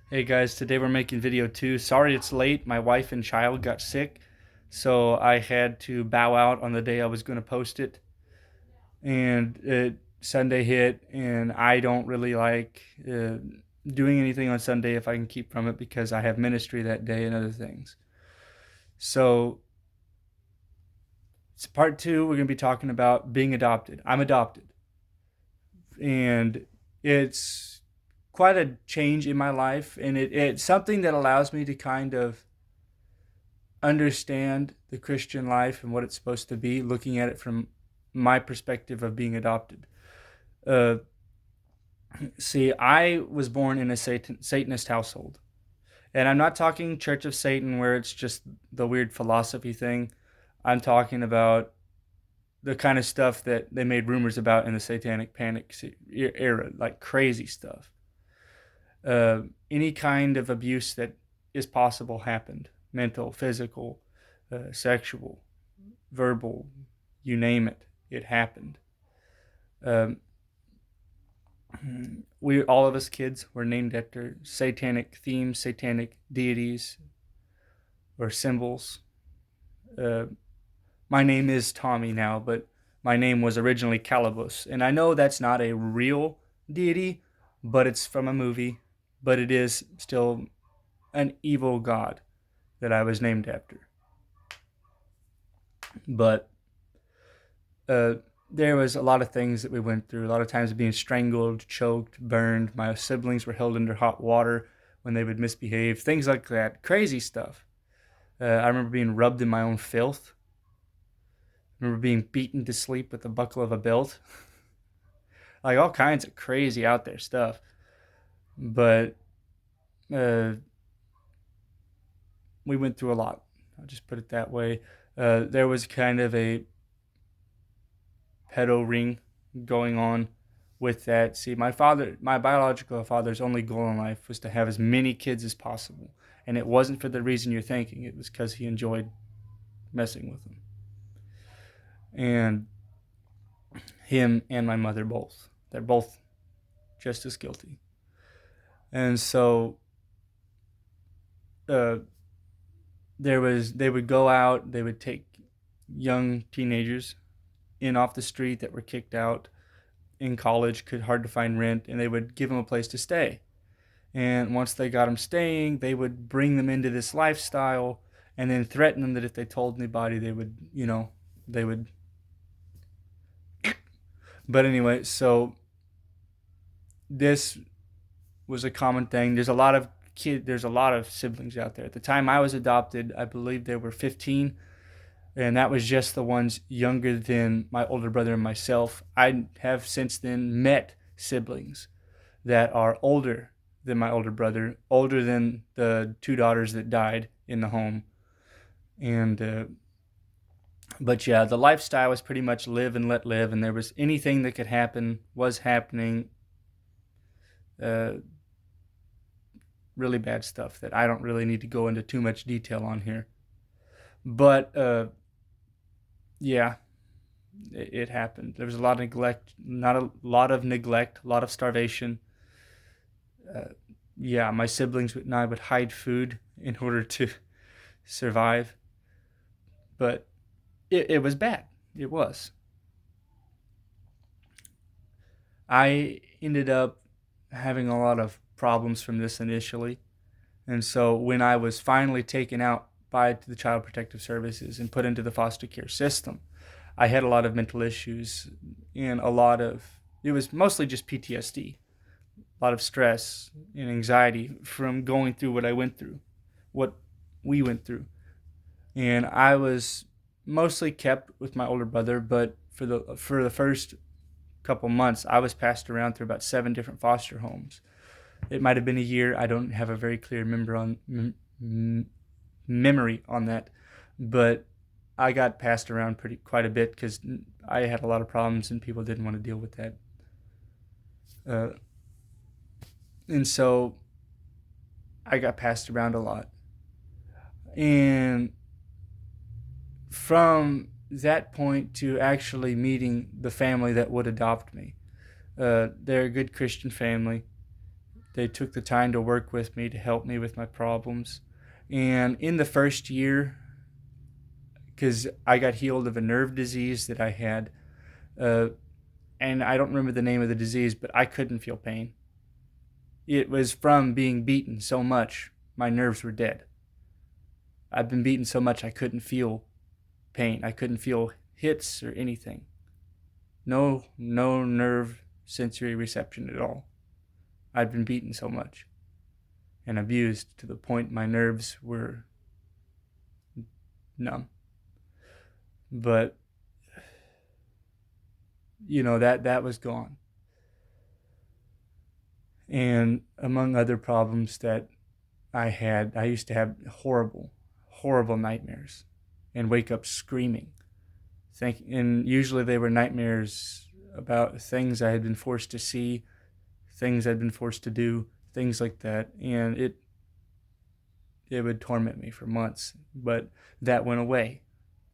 Hey guys, today we're making video 2. Sorry it's late. My wife and child got sick, so I had to bow out on the day I was going to post it. And Sunday hit, and I don't really like doing anything on Sunday if I can keep from it because I have ministry that day and other things. So, it's part 2. We're going to be talking about being adopted. I'm adopted, and it's quite a change in my life, and it's something that allows me to kind of understand the Christian life and what it's supposed to be, looking at it from my perspective of being adopted. Uh, See, I was born in a Satanist household. And I'm not talking Church of Satan where it's just the weird philosophy thing. I'm talking about the kind of stuff that they made rumors about in the Satanic Panic era, like crazy stuff. Any kind of abuse that is possible happened: mental, physical, sexual, verbal, you name it, it happened. Um, we all of us kids were named after satanic themes, satanic deities, or symbols. Uh, my name is Tommy now, but my name was originally Calibus, and I know that's not a real deity, but it's from a movie. But it is still an evil god that I was named after. But uh, there was a lot of things that we went through. A lot of times being strangled, choked, burned. My siblings were held under hot water when they would misbehave. Things like that. Crazy stuff. I remember being rubbed in my own filth. I remember being beaten to sleep with the buckle of a belt. Like all kinds of crazy out there stuff. But uh, we went through a lot. I'll just put it that way. There was kind of a pedo ring going on with that. See, my biological father's only goal in life was to have as many kids as possible. And it wasn't for the reason you're thinking. It was because he enjoyed messing with them. And him and my mother both. They're both just as guilty. And so uh, they would go out, they would take young teenagers in off the street that were kicked out in college, could hard to find rent, and they would give them a place to stay. And once they got them staying, they would bring them into this lifestyle and then threaten them that if they told anybody, they would, they would. But anyway, so this was a common thing. There's a lot of siblings out there. At the time I was adopted, I believe there were 15, and that was just the ones younger than my older brother and myself. I have since then met siblings that are older than my older brother, older than the two daughters that died in the home. And but yeah, the lifestyle was pretty much live and let live, and there was anything that could happen was happening. Uh, really bad stuff that I don't really need to go into too much detail on here. But yeah, it happened. There was a lot of neglect, not a lot of neglect, a lot of starvation. Uh, yeah, my siblings and I would hide food in order to survive, but it was bad. It was. I ended up having a lot of problems from this initially. And so when I was finally taken out by the Child Protective Services and put into the foster care system, I had a lot of mental issues and it was mostly just PTSD, a lot of stress and anxiety from going through what I went through, what we went through. And I was mostly kept with my older brother, but for the first couple months, I was passed around through about 7 different foster homes. It might have been a year. I don't have a very clear memory on that, but I got passed around quite a bit because I had a lot of problems and people didn't want to deal with that. Uh, and so I got passed around a lot. And from that point to actually meeting the family that would adopt me, they're a good Christian family. They took the time to work with me, to help me with my problems. And in the first year, because I got healed of a nerve disease that I had, uh, and I don't remember the name of the disease, but I couldn't feel pain. It was from being beaten so much, my nerves were dead. I've been beaten so much I couldn't feel pain. I couldn't feel hits or anything. No nerve sensory reception at all. I'd been beaten so much and abused to the point my nerves were numb. But that was gone. And among other problems that I used to have horrible nightmares and wake up screaming. And usually they were nightmares about things I had been forced to see, things I'd been forced to do, things like that. And it would torment me for months. But that went away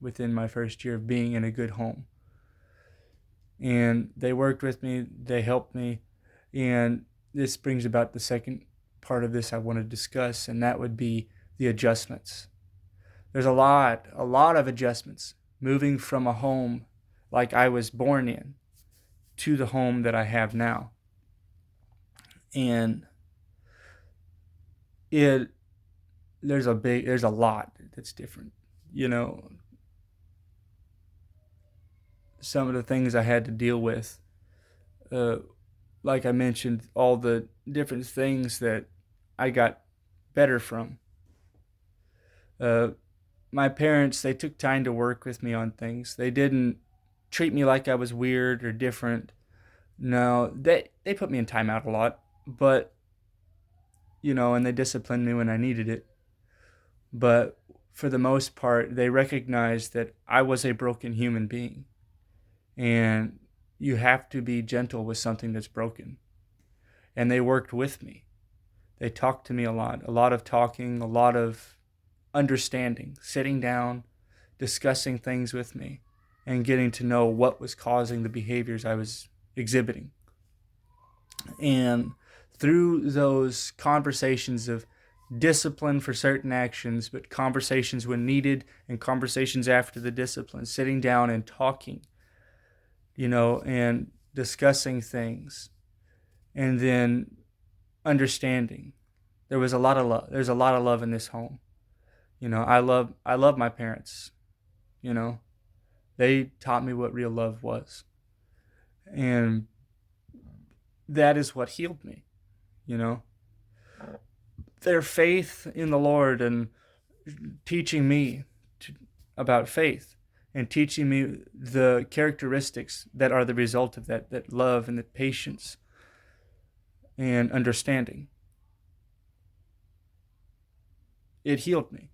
within my first year of being in a good home. And they worked with me, they helped me, and this brings about the second part of this I want to discuss, and that would be the adjustments. There's a lot of adjustments moving from a home like I was born in to the home that I have now. And there's a lot that's different. Some of the things I had to deal with, like I mentioned, all the different things that I got better from. My parents, they took time to work with me on things. They didn't treat me like I was weird or different. No, they put me in timeout a lot, but and they disciplined me when I needed it. But for the most part, they recognized that I was a broken human being. And you have to be gentle with something that's broken. And they worked with me. They talked to me a lot of talking, a lot of understanding, sitting down, discussing things with me, and getting to know what was causing the behaviors I was exhibiting. And through those conversations of discipline for certain actions, but conversations when needed and conversations after the discipline, sitting down and talking, and discussing things, and then understanding. There was a lot of love. There's a lot of love in this home. I love my parents. They taught me what real love was. And that is what healed me. Their faith in the Lord and teaching me about faith and teaching me the characteristics that are the result of that love and the patience and understanding. It healed me.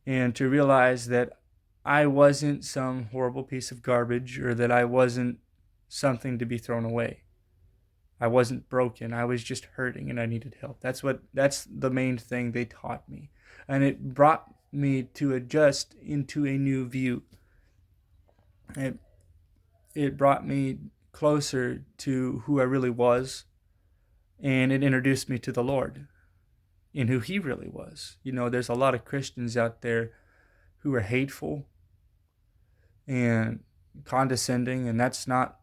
And to realize that I wasn't some horrible piece of garbage or that I wasn't something to be thrown away. I wasn't broken. I was just hurting and I needed help. That's the main thing they taught me. And it brought me to adjust into a new view. It brought me closer to who I really was, and it introduced me to the Lord and who He really was. There's a lot of Christians out there who are hateful and condescending, and that's not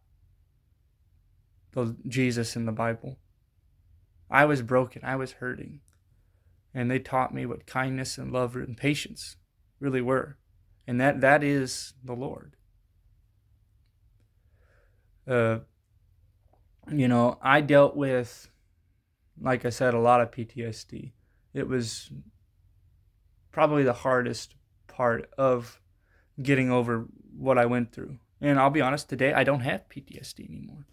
the Jesus in the Bible. I was broken. I was hurting. And they taught me what kindness and love and patience really were. And that is the Lord. I dealt with, like I said, a lot of PTSD. It was probably the hardest part of getting over what I went through. And I'll be honest, today I don't have PTSD anymore.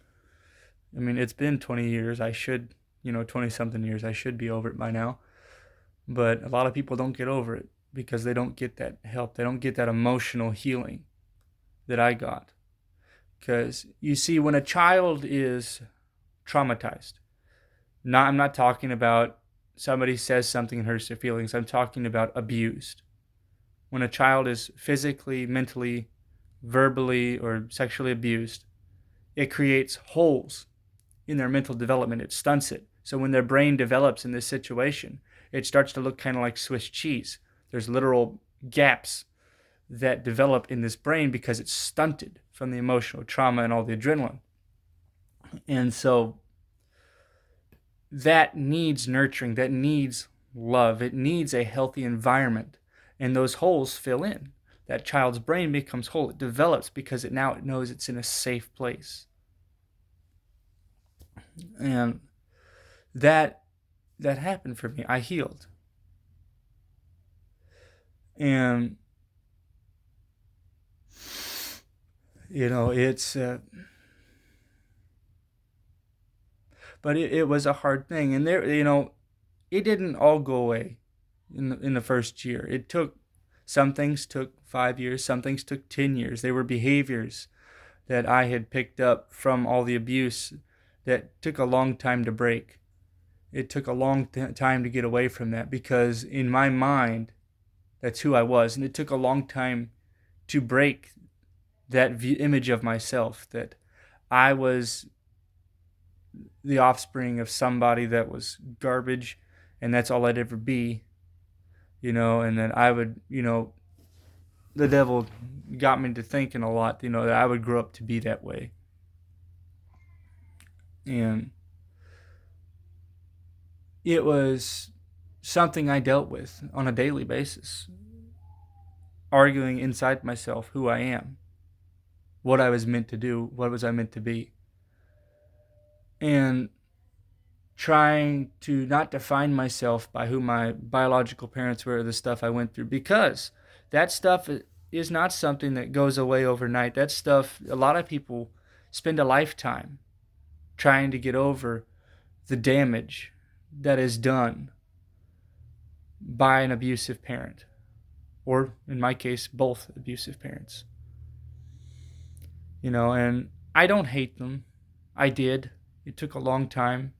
I mean, it's been 20 years. I should, 20-something years. I should be over it by now. But a lot of people don't get over it because they don't get that help. They don't get that emotional healing that I got. Because, you see, when a child is traumatized, I'm not talking about somebody says something and hurts their feelings. I'm talking about abused. When a child is physically, mentally, verbally, or sexually abused, it creates holes in their mental development, it stunts it. So when their brain develops in this situation, it starts to look kind of like Swiss cheese. There's literal gaps that develop in this brain because it's stunted from the emotional trauma and all the adrenaline. And so that needs nurturing, that needs love, it needs a healthy environment. And those holes fill in. That child's brain becomes whole. It develops because it knows it's in a safe place. And that happened for me. I healed. And it's but it was a hard thing, and it didn't all go away in the first year. Some things took 5 years, some things took 10 years. They were behaviors that I had picked up from all the abuse that took a long time to break. It took a long time to get away from that, because in my mind, that's who I was, and it took a long time to break that image of myself, that I was the offspring of somebody that was garbage, and that's all I'd ever be, and then I would, the devil got me to thinking a lot, that I would grow up to be that way. And it was something I dealt with on a daily basis, arguing inside myself who I am, what I was meant to do, what was I meant to be, and trying to not define myself by who my biological parents were or the stuff I went through, because that stuff is not something that goes away overnight. That stuff, a lot of people spend a lifetime trying to get over the damage that is done by an abusive parent, or in my case, both abusive parents. And I don't hate them. I did. It took a long time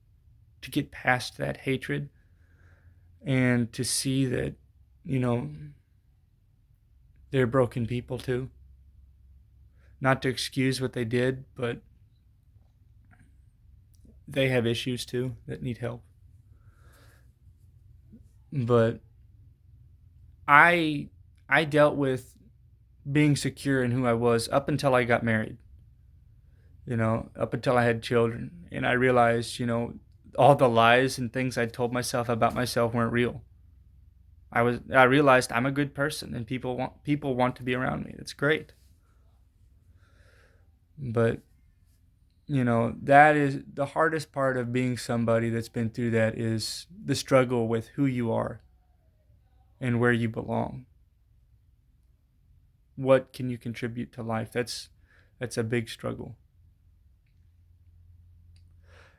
to get past that hatred and to see that, they're broken people too. Not to excuse what they did, but they have issues too that need help. But I dealt with being secure in who I was up until I got married. Up until I had children, and I realized, all the lies and things I told myself about myself weren't real. I realized I'm a good person, and people want to be around me. That's great. But that is the hardest part of being somebody that's been through that, is the struggle with who you are and where you belong. What can you contribute to life? That's a big struggle.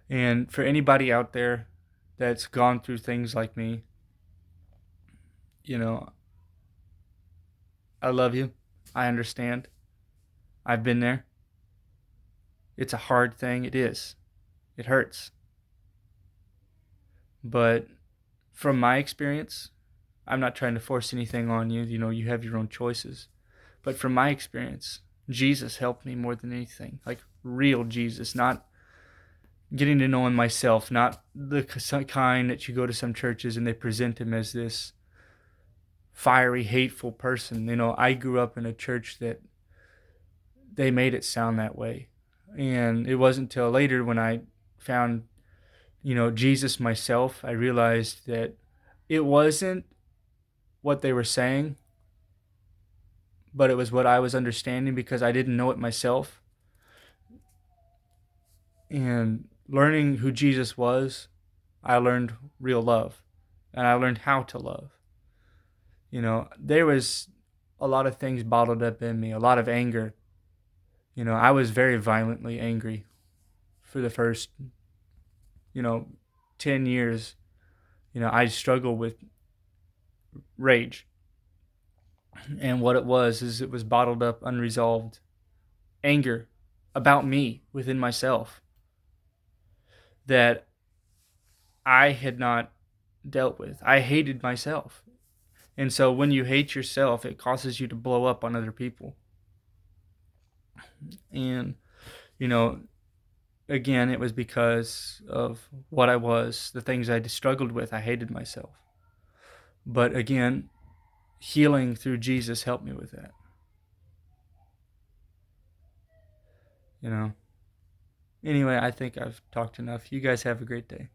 And for anybody out there that's gone through things like me, I love you. I understand. I've been there. It's a hard thing. It is. It hurts. But from my experience, I'm not trying to force anything on you. You have your own choices. But from my experience, Jesus helped me more than anything. Like real Jesus, not getting to know him myself, not the kind that you go to some churches and they present him as this fiery, hateful person. I grew up in a church that they made it sound that way. And it wasn't until later when I found, Jesus myself, I realized that it wasn't what they were saying, but it was what I was understanding because I didn't know it myself. And learning who Jesus was, I learned real love, and I learned how to love. There was a lot of things bottled up in me, a lot of anger. I was very violently angry for the first, 10 years. I struggled with rage. And what it was bottled up, unresolved anger about me within myself that I had not dealt with. I hated myself. And so when you hate yourself, it causes you to blow up on other people. And, again, it was because of what I was, the things I struggled with. I hated myself. But again, healing through Jesus helped me with that. You know. Anyway, I think I've talked enough. You guys have a great day.